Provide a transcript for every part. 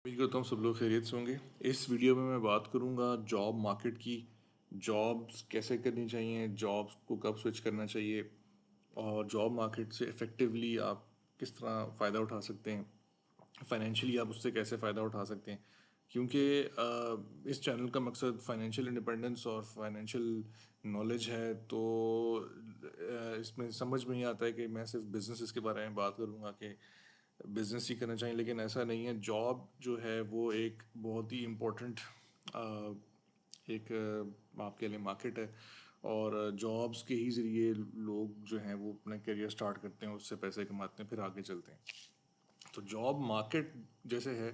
امید کرتا ہوں سب لوگ خیریت سے ہوں گے. اس ویڈیو میں بات کروں گا جاب مارکیٹ کی. جابس کیسے کرنی چاہیے, جابس کو کب سوئچ کرنا چاہیے, اور جاب مارکیٹ سے افیکٹولی آپ کس طرح فائدہ اٹھا سکتے ہیں, فائنینشلی آپ اس سے کیسے فائدہ اٹھا سکتے ہیں. کیونکہ اس چینل کا مقصد فائنینشیل انڈیپینڈنس اور فائنینشیل نالج ہے. تو اس میں سمجھ میں نہیں آتا ہے کہ میں صرف بزنسز کے بارے میں بات کروں گا کہ بزنس ہی کرنا چاہیے, لیکن ایسا نہیں ہے. جاب جو ہے وہ ایک بہت ہی امپورٹنٹ ایک آپ کے لیے مارکیٹ ہے, اور جابس کے ہی ذریعے لوگ جو ہیں وہ اپنا کیریئر سٹارٹ کرتے ہیں, اس سے پیسے کماتے ہیں, پھر آگے چلتے ہیں. تو جاب مارکیٹ جیسے ہے,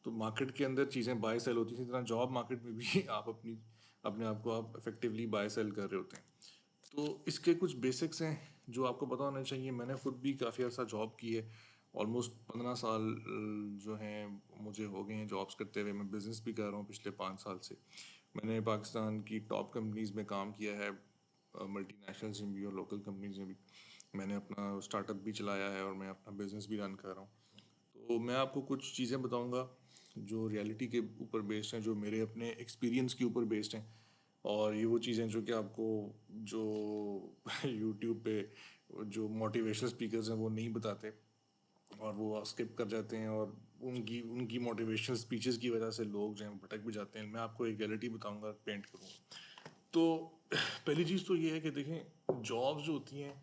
تو مارکیٹ کے اندر چیزیں بائی سیل ہوتی ہیں, اسی طرح جاب مارکیٹ میں بھی آپ اپنے آپ کو آپ افیکٹولی بائی سیل کر رہے ہوتے ہیں. تو اس کے کچھ بیسکس ہیں جو آپ کو پتہ ہونا چاہیے. میں نے خود بھی کافی عرصہ جاب کی ہے, آلموسٹ 15 سال جو ہیں مجھے ہو گئے ہیں جابس کرتے ہوئے. میں بزنس بھی کر رہا ہوں پچھلے 5 سال سے. میں نے پاکستان کی ٹاپ کمپنیز میں کام کیا ہے, ملٹی نیشنلز میں بھی اور لوکل کمپنیز میں بھی. میں نے اپنا اسٹارٹ اپ بھی چلایا ہے, اور میں اپنا بزنس بھی رن کر رہا ہوں. تو میں آپ کو کچھ چیزیں بتاؤں گا جو ریئلٹی کے اوپر بیسڈ ہیں, جو میرے اپنے ایکسپیرینس کے اوپر بیسڈ ہیں. اور یہ وہ چیزیں جو کہ آپ کو جو یوٹیوب پہ جو موٹیویشنل اسپیکرز ہیں وہ نہیں بتاتے, اور وہ اسکپ کر جاتے ہیں, اور ان کی موٹیویشنل اسپیچز کی وجہ سے لوگ جو ہیں بھٹک بھی جاتے ہیں. میں آپ کو ایک ریئلٹی بتاؤں گا, پینٹ کروں گا. تو پہلی چیز تو یہ ہے کہ دیکھیں, جابس جو ہوتی ہیں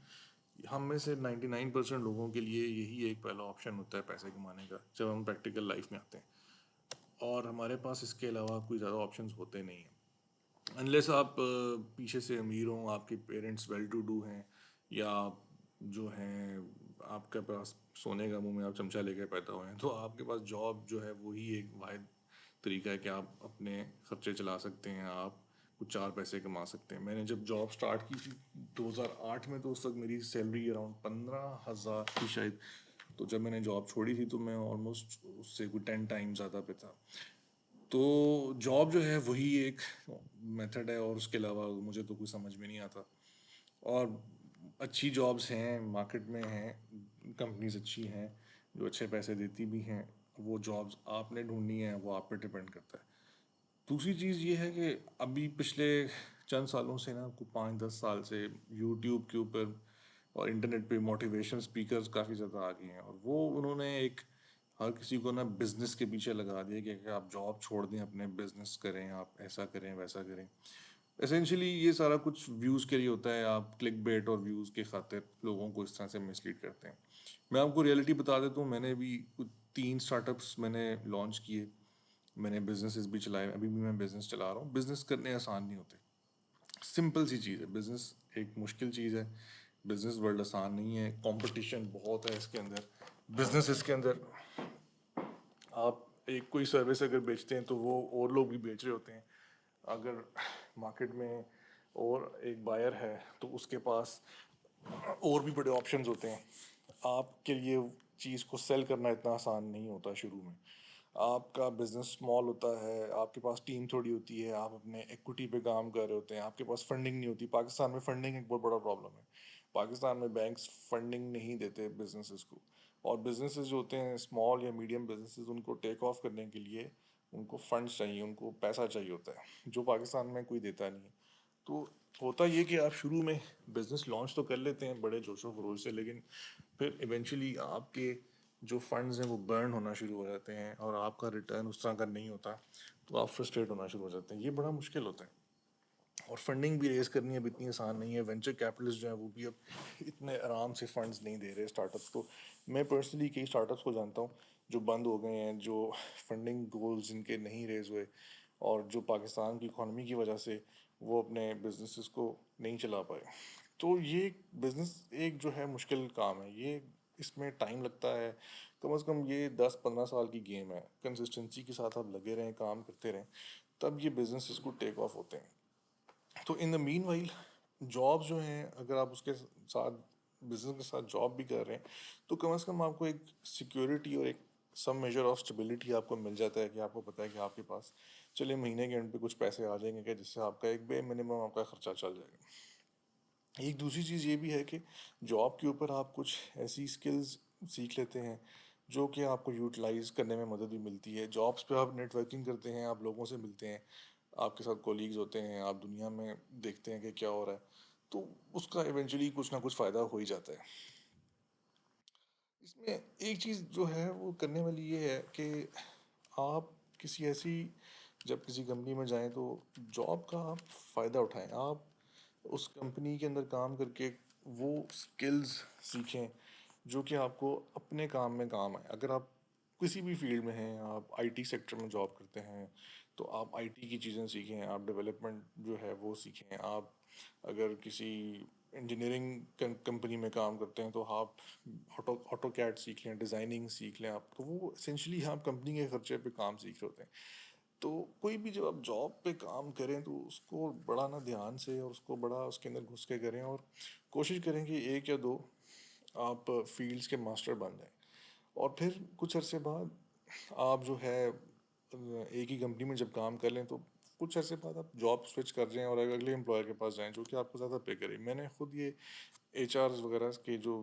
ہم میں سے 99% لوگوں کے لیے یہی ایک پہلا آپشن ہوتا ہے پیسے کمانے کا, جب ہم پریکٹیکل لائف میں آتے ہیں. اور ہمارے پاس اس کے علاوہ کوئی زیادہ آپشنز ہوتے نہیں ہیں, انلیس آپ پیچھے سے امیر ہوں, آپ کے پیرنٹس ویل ٹو ڈو ہیں, یا آپ جو ہیں آپ کے پاس سونے کا منہ میں آپ چمچہ لے کے پیدا ہوئے ہیں, تو آپ کے پاس جاب جو ہے وہی ایک واحد طریقہ ہے کہ آپ اپنے خرچے چلا سکتے ہیں, آپ کچھ 4 پیسے کما سکتے ہیں. میں نے جب جاب سٹارٹ کی تھی 2008 میں, تو اس وقت میری سیلری اراؤنڈ 15,000 تھی شاید. تو جب میں نے جاب چھوڑی تھی تو میں آلموسٹ اس سے کوئی 10 ٹائم زیادہ پہ تھا. تو جاب جو ہے وہی ایک میتھڈ ہے, اور اس کے علاوہ مجھے تو کوئی سمجھ میں نہیں آتا. اور اچھی جابس ہیں مارکیٹ میں ہیں, کمپنیز اچھی ہیں جو اچھے پیسے دیتی بھی ہیں. وہ جابس آپ نے ڈھونڈنی ہیں, وہ آپ پہ ڈپینڈ کرتا ہے. دوسری چیز یہ ہے کہ ابھی پچھلے چند سالوں سے نا, 5-10 سال سے یوٹیوب کے اوپر اور انٹرنیٹ پہ موٹیویشن اسپیکرز کافی زیادہ آ گئے ہیں, اور وہ انہوں نے ایک ہر کسی کو نا بزنس کے پیچھے لگا دیا کہ آپ جاب چھوڑ دیں, اپنے بزنس کریں, آپ ایسا کریں ویسا کریں. اسینشلی یہ سارا کچھ ویوز کے لیے ہوتا ہے. آپ کلک بیٹ اور ویوز کی خاطر لوگوں کو اس طرح سے مسلیڈ کرتے ہیں. میں آپ کو ریئلٹی بتا دیتا ہوں, میں نے بھی کچھ 3 اسٹارٹ اپس میں نے لانچ کیے, میں نے بزنسز بھی چلائے, ابھی بھی میں بزنس چلا رہا ہوں. بزنس کرنے آسان نہیں ہوتے, سمپل سی چیز ہے. بزنس ایک مشکل چیز ہے, بزنس ورلڈ آسان نہیں ہے, کمپٹیشن بہت ہے اس کے اندر. بزنس کے اندر آپ ایک کوئی سروس اگر بیچتے ہیں تو وہ اور لوگ بھی بیچ رہے ہوتے ہیں. اگر مارکیٹ میں اور ایک بائر ہے تو اس کے پاس اور بھی بڑے آپشنز ہوتے ہیں. آپ کے لیے چیز کو سیل کرنا اتنا آسان نہیں ہوتا شروع میں. آپ کا بزنس اسمال ہوتا ہے, آپ کے پاس ٹیم تھوڑی ہوتی ہے, آپ اپنے ایکوٹی پہ کام کر رہے ہوتے ہیں, آپ کے پاس فنڈنگ نہیں ہوتی. پاکستان میں فنڈنگ ایک بہت بڑا پرابلم ہے. پاکستان میں بینکس فنڈنگ نہیں دیتے بزنسز کو, اور بزنسز جو ہوتے ہیں اسمال یا میڈیم بزنسز, ان کو ٹیک آف کرنے کے لیے ان کو فنڈس چاہیے, ان کو پیسہ چاہیے ہوتا ہے, جو پاکستان میں کوئی دیتا نہیں ہے. تو ہوتا یہ کہ آپ شروع میں بزنس لانچ تو کر لیتے ہیں بڑے جوش و خروش سے, لیکن پھر ایونچولی آپ کے جو فنڈز ہیں وہ برن ہونا شروع ہو جاتے ہیں, اور آپ کا ریٹرن اس طرح کا نہیں ہوتا, تو آپ فرسٹریٹ ہونا شروع ہو جاتے ہیں. یہ بڑا مشکل ہوتا ہے. اور فنڈنگ بھی ریز کرنی اب اتنی آسان نہیں ہے. وینچر کیپٹلسٹ جو ہیں وہ بھی اب اتنے آرام سے فنڈز نہیں دے رہے اسٹارٹ اپس کو. میں پرسنلی کئی اسٹارٹ اپس کو جانتا ہوں جو بند ہو گئے ہیں, جو فنڈنگ گولز جن کے نہیں ریز ہوئے, اور جو پاکستان کی اکانومی کی وجہ سے وہ اپنے بزنسز کو نہیں چلا پائے. تو یہ بزنس ایک جو ہے مشکل کام ہے, یہ اس میں ٹائم لگتا ہے. کم از کم یہ 10-15 سال کی گیم ہے. کنسسٹنسی کے ساتھ آپ لگے رہیں, کام کرتے رہیں, تب یہ بزنس اس کو ٹیک آف ہوتے ہیں. تو ان دا مین وائل جابس جو ہیں, اگر آپ اس کے ساتھ بزنس کے ساتھ جاب بھی کر رہے ہیں, تو کم از کم آپ کو ایک سیکیورٹی اور ایک سم میجر آف اسٹیبلٹی آپ کو مل جاتا ہے, کہ آپ کو پتہ ہے کہ آپ کے پاس چلے مہینے کے اینڈ پہ کچھ پیسے آ جائیں گے, کہ جس سے آپ کا ایک بے منیمم آپ کا خرچہ چل جائے گا. ایک دوسری چیز یہ بھی ہے کہ جاب کے اوپر آپ کچھ ایسی اسکلز سیکھ لیتے ہیں جو کہ آپ کو یوٹیلائز کرنے میں مدد بھی ملتی ہے. جابس پہ آپ نیٹ ورکنگ کرتے ہیں, آپ لوگوں سے ملتے ہیں, آپ کے ساتھ کولیگز ہوتے ہیں, آپ دنیا میں دیکھتے ہیں کہ کیا ہو رہا ہے, تو اس کا ایونچولی کچھ نہ کچھ فائدہ ہو ہی جاتا ہے. اس میں ایک چیز جو ہے وہ کرنے والی یہ ہے کہ آپ کسی ایسی جب کسی کمپنی میں جائیں تو جاب کا آپ فائدہ اٹھائیں. آپ اس کمپنی کے اندر کام کر کے وہ سکلز سیکھیں جو کہ آپ کو اپنے کام میں کام آئے. اگر آپ کسی بھی فیلڈ میں ہیں, آپ آئی ٹی سیکٹر میں جاب کرتے ہیں تو آپ آئی ٹی کی چیزیں سیکھیں, آپ ڈیولپمنٹ جو ہے وہ سیکھیں. آپ اگر کسی انجینئرنگ کمپنی میں کام کرتے ہیں تو آپ آٹو کیڈ سیکھ لیں, ڈیزائننگ سیکھ لیں. آپ تو وہ اسینشلی آپ کمپنی کے خرچے پہ کام سیکھ رہے ہوتے ہیں. تو کوئی بھی جب آپ جاب پہ کام کریں تو اس کو بڑا نا دھیان سے اور اس کو بڑا اس کے اندر گھس کے کریں, اور کوشش کریں کہ ایک یا دو آپ فیلڈس کے ماسٹر بن جائیں. اور پھر کچھ عرصے بعد آپ جو ہے ایک ہی کمپنی میں جب کام کر لیں تو کچھ عرصے بعد آپ جاب سوئچ کر جائیں اور اگلے امپلائر کے پاس جائیں جو کہ آپ کو زیادہ پے کرے. میں نے خود یہ ایچ آرز وغیرہ کے جو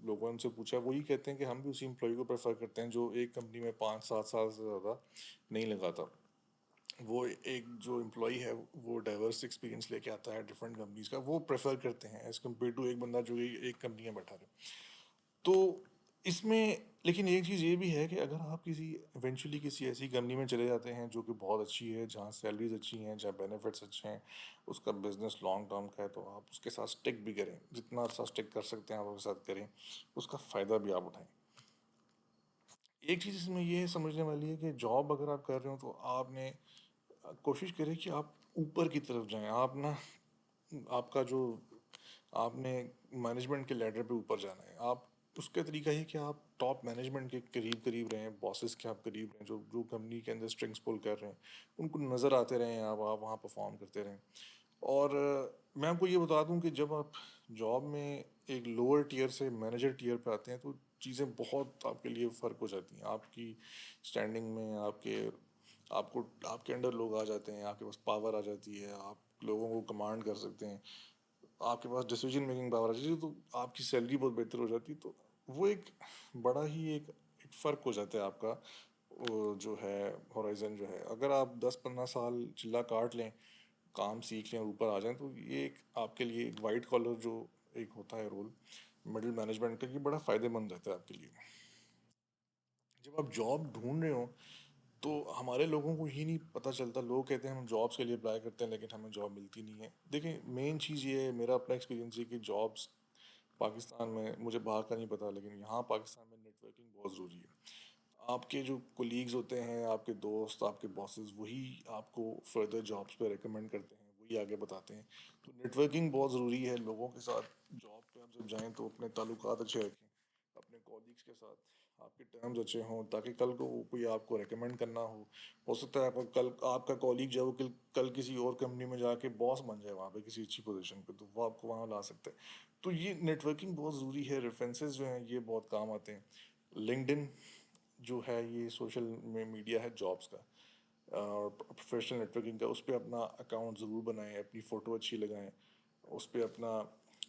لوگوں ان سے پوچھا, وہی کہتے ہیں کہ ہم بھی اسی امپلائی کو پریفر کرتے ہیں جو ایک کمپنی میں 5-7 سال سے زیادہ نہیں لگاتا. وہ ایک جو امپلائی ہے وہ ڈائیورس ایکسپیرینس لے کے آتا ہے ڈفرینٹ کمپنیز کا, وہ پریفر کرتے ہیں ایز کمپیئر ٹو ایک بندہ جو ایک کمپنی میں بیٹھا رہے. تو اس میں لیکن ایک چیز یہ بھی ہے کہ اگر آپ کسی ایونچولی کسی ایسی کمپنی میں چلے جاتے ہیں جو کہ بہت اچھی ہے, جہاں سیلریز اچھی ہیں, جہاں بینیفٹس اچھے ہیں, اس کا بزنس لانگ ٹرم کا ہے, تو آپ اس کے ساتھ اسٹک بھی کریں. جتنا عرصہ اسٹک کر سکتے ہیں آپ اس کے ساتھ کریں, اس کا فائدہ بھی آپ اٹھائیں. ایک چیز اس میں یہ سمجھنے والی ہے کہ جاب اگر آپ کر رہے ہو تو آپ نے کوشش کریں کہ آپ اوپر کی طرف جائیں. آپ نا آپ کا جو آپ نے مینجمنٹ کے لیڈر پہ اوپر جانا ہے, آپ اس کا طریقہ یہ کہ آپ ٹاپ مینجمنٹ کے قریب قریب رہیں, باسز کے آپ قریب رہیں, جو جو کمپنی کے اندر اسٹرنگس پول کر رہے ہیں ان کو نظر آتے رہیں, آپ وہاں پرفارم کرتے رہیں. اور میں آپ کو یہ بتا دوں کہ جب آپ جاب میں ایک لوور ٹیئر سے مینیجر ٹیئر پہ آتے ہیں تو چیزیں بہت آپ کے لیے فرق ہو جاتی ہیں. آپ کی اسٹینڈنگ میں آپ کو آپ کے انڈر لوگ آ جاتے ہیں, آپ کے پاس پاور آ جاتی ہے, آپ لوگوں کو کمانڈ کر سکتے ہیں, آپ کے پاس ڈیسیجن میکنگ پاور آ جاتی ہے, تو آپ کی سیلری بہت بہتر ہو جاتی ہے. تو وہ ایک بڑا ہی ایک فرق ہو جاتا ہے آپ کا جو ہے ہورائزن جو ہے. اگر آپ 10-15 سال چلا کاٹ لیں, کام سیکھ لیں اور اوپر آ جائیں, تو یہ ایک آپ کے لیے ایک وائٹ کالر جو ایک ہوتا ہے رول مڈل مینجمنٹ کا, یہ بڑا فائدہ مند رہتا ہے آپ کے لیے. جب آپ جاب ڈھونڈ رہے ہو تو ہمارے لوگوں کو ہی نہیں پتہ چلتا. لوگ کہتے ہیں ہم جابس کے لیے اپلائی کرتے ہیں لیکن ہمیں جاب ملتی نہیں ہے. دیکھیں مین چیز یہ ہے, میرا اپنا ایکسپیرینس ہے کہ جابس پاکستان میں, مجھے باہر کا نہیں پتا, لیکن یہاں پاکستان میں نیٹ ورکنگ بہت ضروری ہے. آپ کے جو کولیگز ہوتے ہیں, آپ کے دوست, آپ کے باسز, وہی آپ کو فردر جابس پہ ریکمینڈ کرتے ہیں, وہی آگے بتاتے ہیں. تو نیٹ ورکنگ بہت ضروری ہے. لوگوں کے ساتھ جاب پہ آپ جب جائیں تو اپنے تعلقات اچھے رکھیں اپنے کولیگس کے ساتھ, آپ کے ٹرمز اچھے ہوں تاکہ کل کو کوئی آپ کو ریکمینڈ کرنا ہو سکتا ہے کل آپ کا کولیگ جو ہے وہ کل کسی اور کمپنی میں جا کے باس بن جائے وہاں پہ کسی اچھی پوزیشن پہ, تو وہ آپ کو وہاں لا سکتا ہے. تو یہ نیٹ ورکنگ بہت ضروری ہے. ریفرنسز جو ہیں یہ بہت کام آتے ہیں. لنکڈ ان جو ہے یہ سوشل میڈیا ہے جابس کا اور پروفیشنل نیٹ ورکنگ کا, اس پہ اپنا اکاؤنٹ ضرور بنائیں, اپنی فوٹو اچھی لگائیں, اس پہ اپنا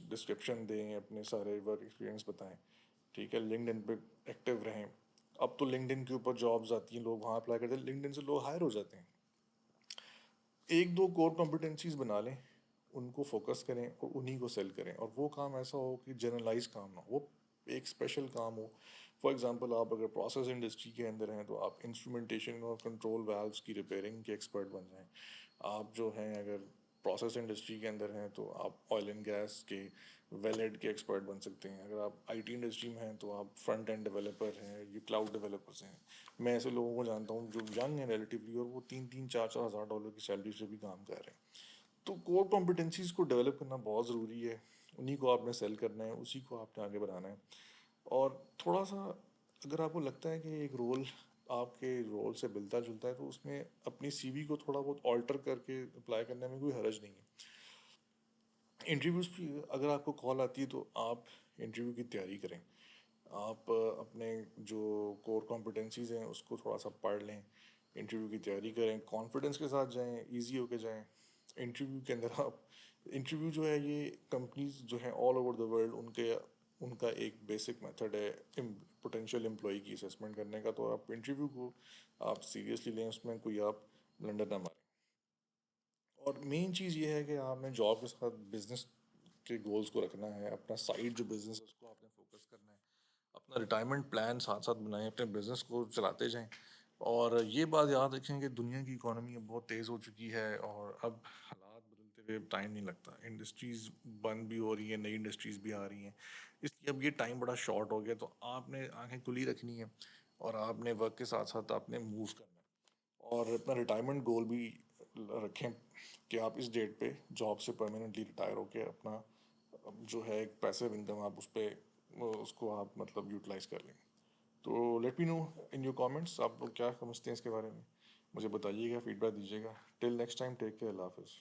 ڈسکرپشن دیں, اپنے سارے ورک ایکسپیرینس بتائیں. ٹھیک ہے, لنکڈ ان پہ ایکٹیو رہیں. اب تو لنکڈ ان کے اوپر جابز آتی ہیں, لوگ وہاں اپلائی کرتے ہیں, لنکڈ ان سے لوگ ہائر ہو جاتے ہیں. ایک دو کور کمپٹنسیز بنا لیں, ان کو فوکس کریں اور انہیں کو سیل کریں. اور وہ کام ایسا ہو کہ جنرلائز کام نہ ہو, وہ ایک اسپیشل کام ہو. فار ایگزامپل آپ اگر پروسیس انڈسٹری کے اندر ہیں تو آپ انسٹرومنٹیشن اور کنٹرول ویلوز کی ریپیئرنگ کے ایکسپرٹ بن جائیں. آپ جو ہیں اگر پروسیس انڈسٹری کے اندر ہیں تو آپ آئل اینڈ گیس کے ویلڈ کے ایکسپرٹ بن سکتے ہیں. اگر آپ آئی ٹی انڈسٹری میں ہیں تو آپ فرنٹ اینڈ ڈیولپر ہیں, یہ کلاؤڈ ڈیولپرس ہیں. میں ایسے لوگوں کو جانتا ہوں جو ینگ ہیں ریلیٹیولی, اور وہ 3-4 ہزار کی سیلری سے بھی کام کر رہے ہیں. تو کور کمپٹنسیز کو ڈیولپ کرنا بہت ضروری ہے. انہیں کو آپ نے سیل کرنا ہے, اسی کو آپ نے آگے بڑھانا ہے. اور تھوڑا سا اگر آپ کو لگتا ہے کہ ایک رول آپ کے رول سے ملتا جلتا ہے تو اس میں اپنی سی وی کو تھوڑا بہت آلٹر کر کے اپلائی کرنے میں کوئی حرج نہیں ہے. انٹرویوز بھی اگر آپ کو کال آتی ہے تو آپ انٹرویو کی تیاری کریں. آپ اپنے جو کور کمپٹنسیز ہیں اس کو تھوڑا سا پڑھ لیں, انٹرویو کی تیاری کریں, کانفیڈنس کے ساتھ جائیں, ایزی ہو کے جائیں. انٹرویو کے اندر آپ انٹرویو جو ہے یہ کمپنیز جو ہیں all over the world in کے ان کا ایک بیسک میتھڈ ہے پوٹینشیل امپلائی کی اسیسمنٹ کرنے کا. تو آپ انٹرویو کو آپ سیریسلی لیں, اس میں کوئی آپ بلنڈر نہ ماریں. اور مین چیز یہ ہے کہ آپ نے جاب کے ساتھ بزنس کے گولز کو رکھنا ہے, اپنا سائڈ جو بزنس ہے اس کو آپ نے فوکس کرنا ہے, اپنا ریٹائرمنٹ پلان ساتھ ساتھ بنائیں, اپنے بزنس کو چلاتے جائیں. اور یہ بات یاد رکھیں کہ دنیا کی اکانومی اب بہت تیز ہو چکی ہے, اور اب حالات بدلتے ہوئے ٹائم نہیں لگتا. انڈسٹریز بند بھی ہو رہی ہیں, نئی انڈسٹریز بھی آ رہی ہیں, اس لیے اب یہ ٹائم بڑا شارٹ ہو گیا. تو آپ نے آنکھیں کھلی رکھنی ہے, اور آپ نے ورک کے ساتھ ساتھ آپ نے موو کرنا ہے, اور اپنا ریٹائرمنٹ گول بھی رکھیں کہ آپ اس ڈیٹ پہ جاب سے پرماننٹلی ریٹائر ہو کے اپنا جو ہے ایک پیسیو انکم آپ اس پہ اس کو آپ مطلب یوٹیلائز کر لیں. تو let me know in your comments, آپ لوگ کیا سمجھتے ہیں اس کے بارے میں, مجھے بتائیے گا, فیڈ بیک دیجیے گا. Till next time, take care, اللہ حافظ.